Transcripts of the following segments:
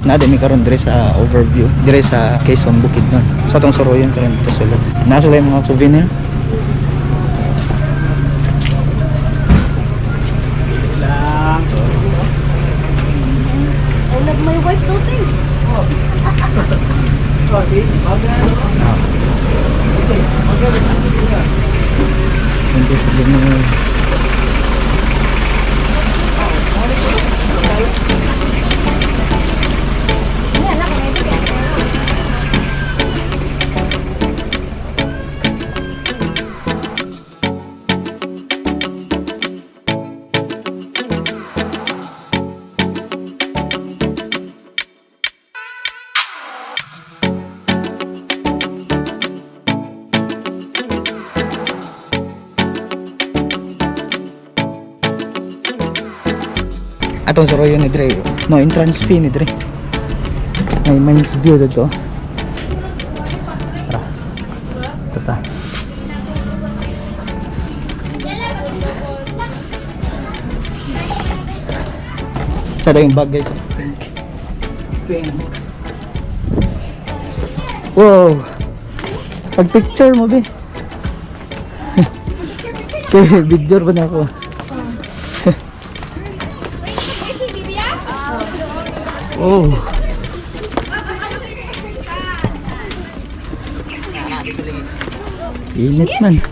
Nada mi karon dire sa overview dire sa Quezon Bukid nun. So atong suroyon karon dito sulod. Nasa lang mga souvenir. Lang. I love my wife's nothing. Oh, see? Hindi souvenir. Atong suroyon ni Dre. No, entrance fee ni Dre. May man's view dito. Tara. Tata. Sada yung bag guys. Pink. Wow. Pag picture mo be. Okay, video ba na ako? Oh. Init man.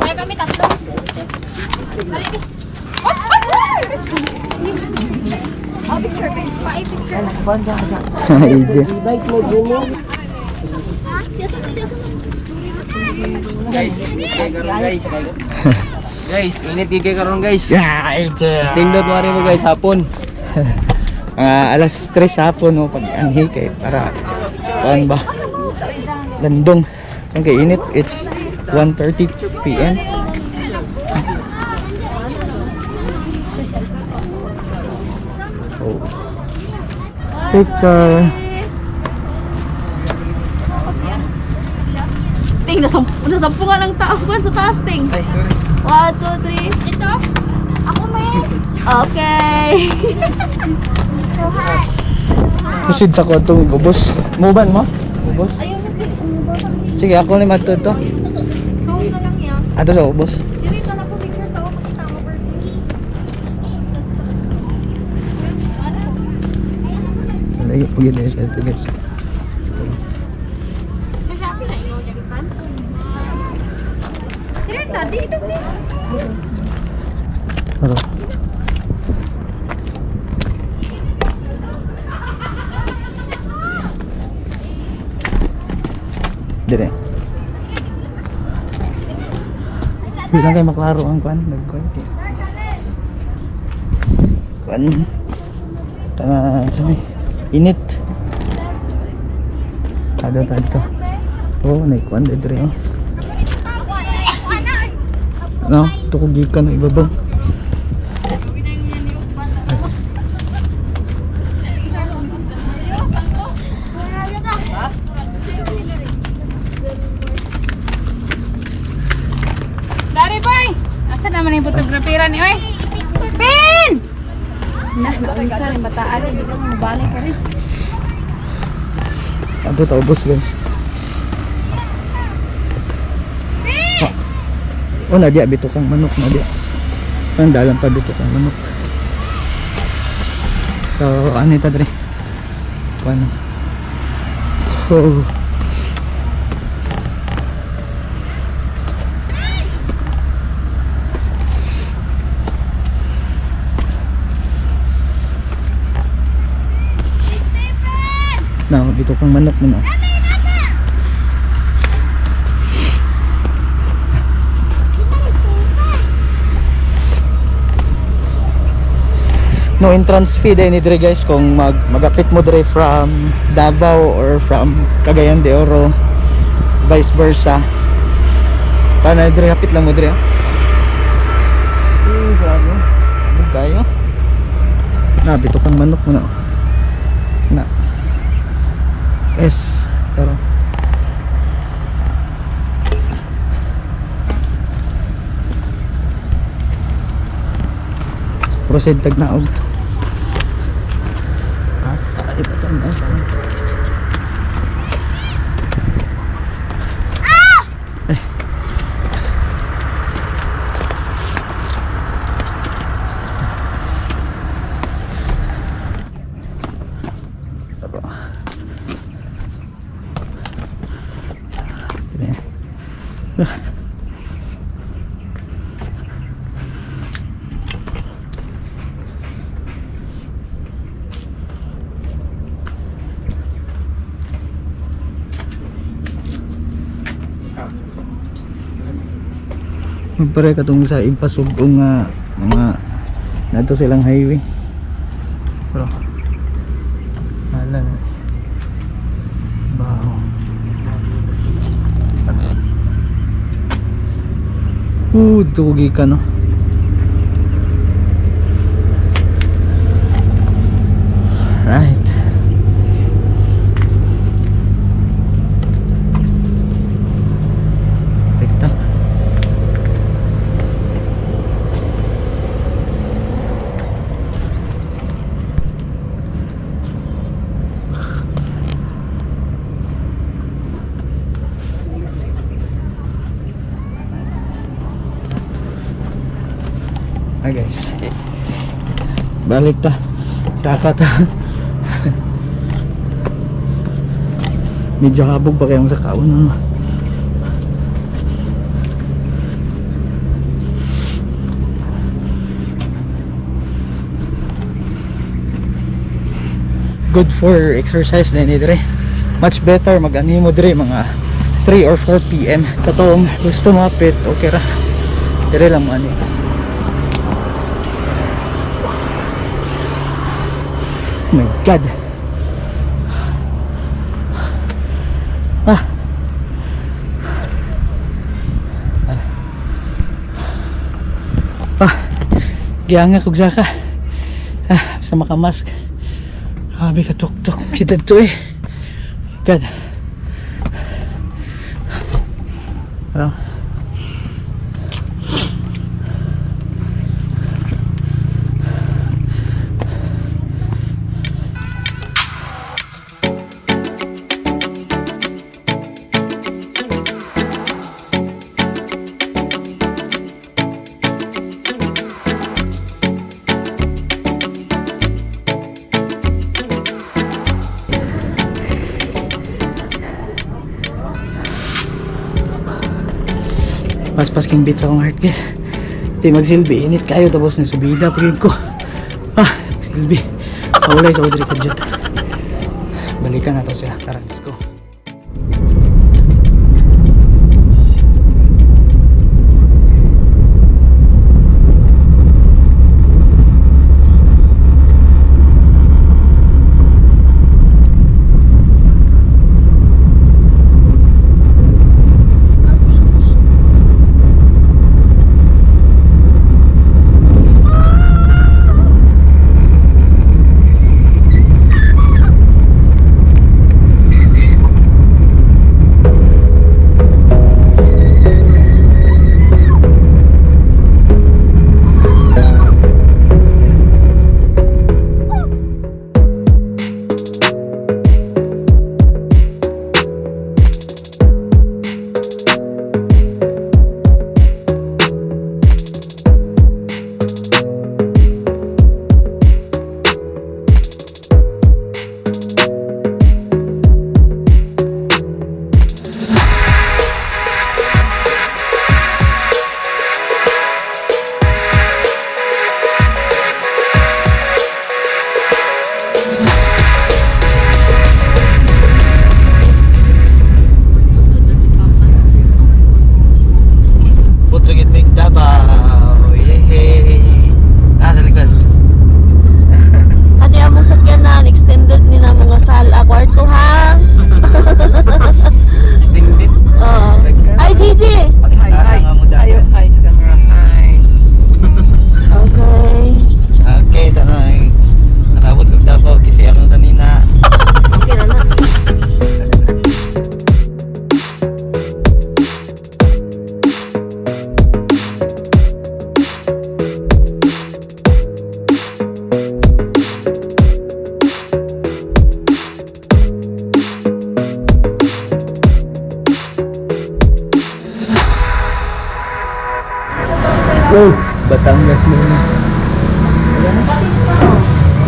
May kami tatlo. Ije. Guys, init gigay karon guys. Ya, ije. Stindot mo rin mo guys hapon. Alas 3 hapon no pag anhi kay para kuan ba? Landong. Ang kay init it's 1:30 PM. Oh. Picture. Ting, nasampungan ng tao ba sa taas, Ting? Ay, sorry. 1, 2, 3. Ito? Ako may. Okay. Proceed sa kwarto ubos. Muban mo? Ubos. Ayun, nag-i-umubot. Sige, ako ni mato to. So, na lang yan. Ato sa ubos. Dito na po picture to. Makita mo, birthday. Lagi po yun eh. Ito guys. Masyaki sa inyo, Jaripan. Tira, tadi, ito, please. Pero. Dire. Bilang kayo maklaro ang kuan, nagkuan. Kuan. Sani. Init. Ada tadi. Oh, naik kuan dire. Oh. No, tukog gikan ng ibabaw. Dari, boy! Asa naman yung fotografiran ni, oy? Pin! Nah, naunsa yung bataan. Hindi ko mabalik ka rin. Ato ta ubos guys. Oh, nadia bito kang manok nadia. Ang dalan pa bito kang manok. So, ano ito dre? Ano? Oh. Nah, bito kang manok mo na. no entrance fee din ni dire guys kung magapit mo dire from Davao or from Cagayan de Oro, vice versa. Para dire kapit lang mo dire. Grabe. Kayo. Na bito kang manok mo na. Na. S pero proceed tag naog. Ipatan na. Pare katong sa impasugong nga mga nato silang highway. Bro. Hala. Baho. Tugi ka no. Right. Guys, balik ta saka ta. Medyo habog pa kayong sa kaon no? Good for exercise din dire. Much better mag-animo dire mga 3 or 4 PM katong gusto mo apit okay ra dire lang mo ani. Oh my God. Giyanga kog saka. Sa makamask. Abi ka tuk-tuk. Kita to eh. God. Ano? Pas king beat sa akong heart guys. Di magsilbi, init kayo tapos nasubida pagin ko. Magsilbi. Paulay sa Audrey Kajut. Balikan na to siya. Tara, let's go.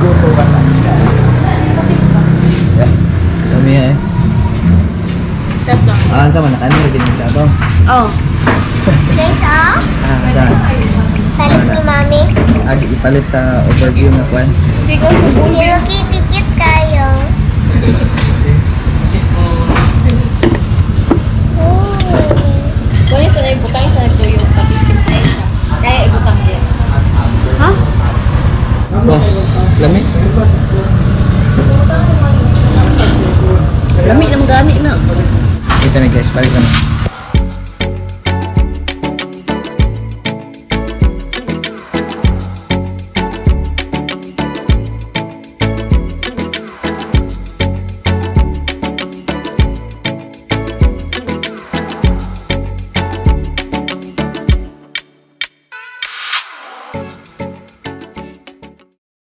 Goto Batangas. Ya. Kami eh. Tatlo. Ah, sama na kanil din sa to. Oh. Place off? Saan? Palit ni Mami. Agi ipalit sa overview na kwan. Hindi ko subuhin. Nilugi tikit kayo. Kaya sa ibutang sa ito yung patis. Kaya ibutang din. Ha? Oh, lami. Lami ng gani na. Ito guys, balik naman.